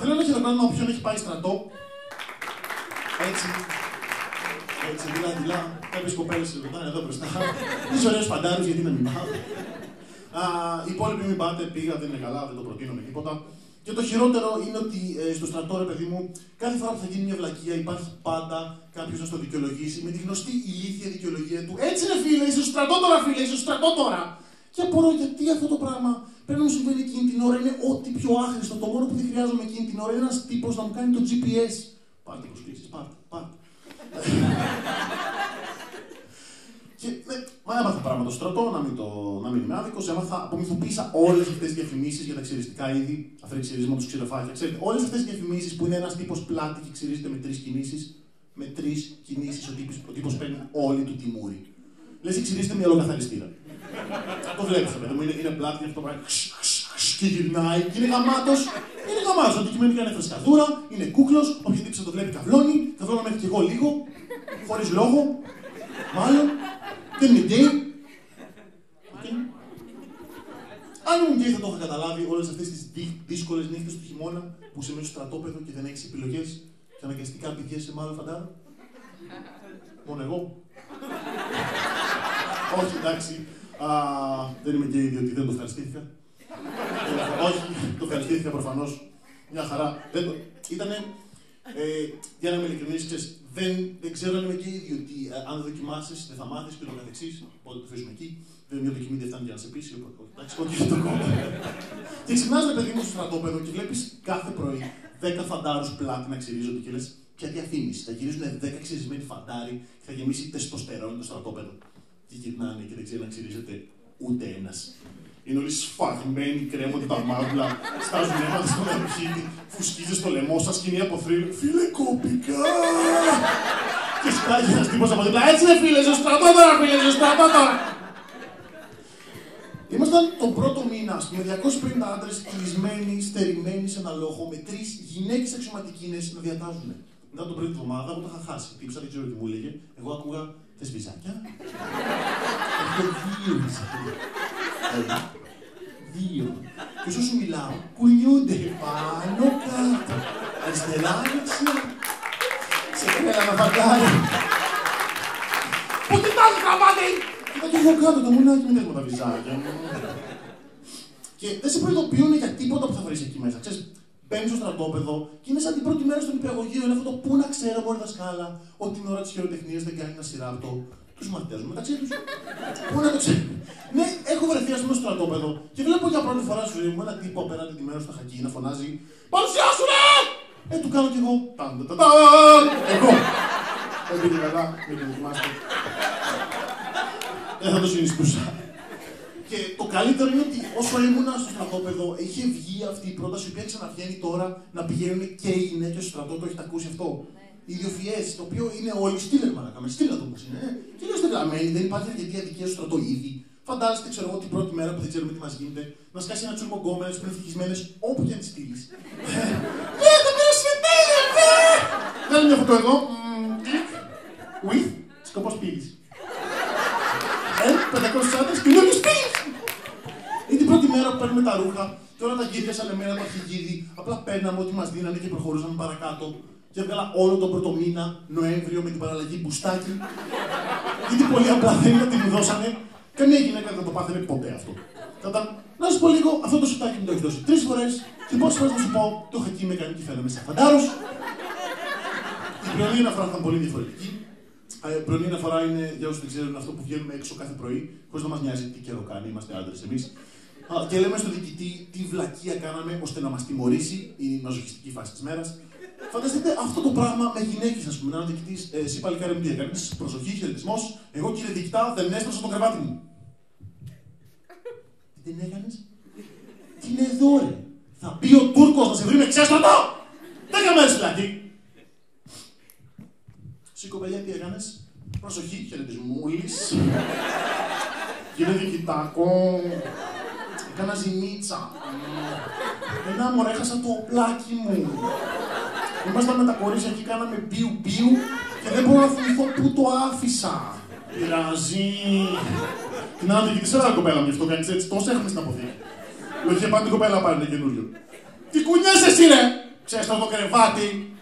Θέλω να χειροκρότημα όποιον έχει πάει στρατό. Έτσι. Έτσι, δειλά. Κάποιες κοπέλες ρωτάνε εδώ μπροστά. Είσαι ωραίος φαντάρους, γιατί να μην πάω. Οι υπόλοιποι μην πάτε, πήγα, δεν είναι καλά, δεν το προτείνω με τίποτα. Και το χειρότερο είναι ότι στο στρατό, ρε παιδί μου, κάθε φορά που θα γίνει μια βλακεία υπάρχει πάντα κάποιος να στο δικαιολογήσει με τη γνωστή ηλίθια δικαιολογία του. Έτσι ρε φίλε, είσαι στο στρατό τώρα, φίλε, είσαι στο στρατό τώρα. Και απορώ γιατί αυτό το πράγμα πρέπει να μου συμβαίνει εκείνη την ώρα, είναι ό,τι πιο άχρηστο. Το μόνο που δεν χρειάζομαι εκείνη την ώρα είναι ένας τύπος να μου κάνει το GPS. Πάρτε προσκλήσεις, πάρτε. Και μα έμαθα πράγματα στο στρατό, να μην είμαι άδικος, έμαθα, απομυθοποίησα όλες αυτές τις διαφημίσεις για τα ξυριστικά είδη, αφρεξιρίσματος, ξηροφάκια. Ξέρετε, όλες αυτές τις διαφημίσεις που είναι ένας τύπος πλάτη και ξυρίζεται με 3 κινήσεις, ο τύπος παίρνει όλη του τη μούρη. Λες και ξυρίζεται με ολοκαθαριστήρα. Το βλέπεις, παιδί μου, είναι πλάτη και αυτό πάει και γυρνάει και είναι γαμάτος. Είναι γαμάτος, αντικειμενικά είναι φρεσκαδούρα, είναι κούκλος, όποιος τύπος το βλέπει καυλώνει μέχρι και εγώ λίγο, χωρίς λόγο, μάλλον. Δεν είναι γκέι. Αν ήμουν γκέι θα το είχα καταλάβει όλες αυτές τις δύσκολες νύχτες του χειμώνα που είσαι μέσα στο στρατόπεδο και δεν έχεις επιλογές και αναγκαστικά πηδιέσαι μάλλον φαντάρο. Μόνο εγώ. Όχι, εντάξει. Δεν είμαι γκέι διότι δεν το ευχαριστήθηκα. Όχι, το ευχαριστήθηκα προφανώς. Μια χαρά. Ήτανε, για να είμαι ειλικρινής, δεν ξέρω αν είμαι γκέι, διότι αν δεν δοκιμάσεις δεν θα μάθεις και το καθεξής. Οπότε το αφήσουμε εκεί. Δεν είναι μια δοκιμή, δεν φτάνει για να σε πείσει. Εντάξει, όχι το κόμμα. Και ξυπνάς με παιδί μου στο στρατόπεδο και βλέπεις κάθε πρωί 10 φαντάρους πλάτη να ξυρίζονται και λες ποια διαφήμιση. Θα γυρίζουν 10 ξυρισμένοι φαντάροι και θα γεμίσει τεστοστερόνι το στρατόπεδο. Και γυρνάνε και δεν ξέρει να ξυρίζεται ούτε ένας. Είναι όλοι σφαγμένοι, κρέμονται τα μάγουλα, στάζουν αίματα στον αρχίδι, φουσκίζει στο λαιμό σας και είναι από θρύλο. Φίλε, κοπικά! Και σκάγει ένας τύπος από δίπλα. Έτσι, φίλε, στο στρατό τώρα, φίλε, στο στρατό τώρα! Ήμασταν τον πρώτο μήνα, ας πούμε, 250 άντρες κλεισμένοι, στερημένοι σε ένα λόχο, με 3 γυναίκες αξιωματικίνες να διατάζουν. Μετά την πρώτη εβδομάδα, εγώ το είχα χάσει. Τύψα, δεν ξέρω τι μου έλεγε. Εγώ άκουγα θεσβιζάκια. Έχω 2 βυζάκια. 2. Και όσο σου μιλάω, κουνιούνται πάνω κάτω. Αριστερά, δεξιά. Σε τρέλα να φαντάρει. Πού τι τάζει χαμάτι! Και εγώ κάτω το μουνάκι με τα βυζάκια. Και δεν σε προειδοποιούν για τίποτα που θα βρεις εκεί μέσα. Ξέρεις, μπαίνεις στο στρατόπεδο και είναι σαν την πρώτη μέρα στον νηπιαγωγείο. Είναι αυτό το πού να ξέρω, μωρέ δασκάλα, ότι την ώρα της χειροτεχνίας δεν κάνει ένα σειράπτο. Τους μαθητές μου μεταξύ τους. Πού να το ξέρω. Ναι, έχω βρεθεί ας πούμε στο στρατόπεδο και βλέπω για πρώτη φορά στη ζωή μου ένα τύπο απέναντι τη μέρα στα χακί να φωνάζει «Παρουσιάσου ρε!» Του κάνω κι εγώ. Εγώ. Δεν πήγε καλά, μην το δοκιμάστε. Δεν θα το συνιστούσα. Και το καλύτερο είναι ότι όσο ήμουνα στο στρατόπεδο, είχε βγει αυτή η πρόταση, η οποία ξαναβγαίνει τώρα να πηγαίνουν και οι γυναίκες στο στρατό. Το έχετε ακούσει αυτό? Ιδιοφυές, το οποίο είναι όλοι στήλερ, μαλάκα. Με στήλερ το πως είναι. Και είναι στεγραμμένοι, δεν υπάρχει αρκετή αδικία στο στρατό ήδη. Φαντάζεστε, ξέρω εγώ, την πρώτη μέρα που δεν ξέρουμε τι μας γίνεται, να σκάσει ένα τσούρμο γκόμενες που είναι ευτυχισμένες όπου και αν τις στείλεις. Ναι, το πήρες είναι τέλειο, ναι! Βγάλε μια φωτό εδώ. Κλικ. With. Σκοπός πήγης. 500 άντρες και όλους πήγης. Είναι την πρώτη μέρα που παίρνουμε τα ρούχα και όλα τα γίδια σαν εμένα το αρχηγίδι. Απλά παίρναμε ό,τι μας δίνανε και προχωρούσαμε παρακάτω. Και έβγαλα όλο τον πρώτο μήνα, Νοέμβριο, με την παραλλαγή μπουστάκι. Γιατί πολύ απλά δεν είναι ότι μου δώσανε. Καμία γυναίκα δεν το πάθαινε ποτέ αυτό. Να σου πω λίγο, αυτό το σουτάκι μου το έχει δώσει 3 φορές. Και πόσες φορές να σου πω, το χακί με έκανε και φαίνομαι σαν φαντάρος. Η πρωινή αναφορά θα είναι πολύ διαφορετική. Η πρωινή αναφορά είναι, για όσους δεν ξέρουν, αυτό που βγαίνουμε έξω κάθε πρωί, χωρίς να μας νοιάζει τι καιρό κάνει, είμαστε άντρες εμείς. Και λέμε στον διοικητή τι βλακεία κάναμε ώστε να μας τιμωρήσει η μαζοχιστική φάση της μέρας. Φανταστείτε αυτό το πράγμα με γυναίκες, ας πούμε, να είναι διοικητής, εσύ παλικάρι μου τι έκανες, προσοχή, χαιρετισμός, εγώ κύριε διοικητά δεν έσπασα το κρεβάτι μου. Τι δεν έκανες? Τι είναι εδώ ρε, θα μπει ο Τούρκος να σε βρει με ξέστρατο! 10 μέρες φυλακή. Εσύ κοπελιά τι έκανες, προσοχή, χαιρετισμούλης. Κύριε διοικητάκο, έκανα ζημίτσα. Μωρέ, έχασα το οπλάκι μου. Ήμασταν με τα κορίτσια και κάναμε μπιου-μπιου και δεν μπορώ να θυμηθώ πού το άφησα. Πειράζει. Την άλλη διοικητή, σε άλλη κοπέλα μου γι' αυτό κάνεις έτσι, τόσο έχουμε στην αποθήκη. Λογικά πάντα την κοπέλα πάρει ένα καινούριο. Τι κουνιέσαι εσύ, ρε! Ξέρεις το κρεβάτι.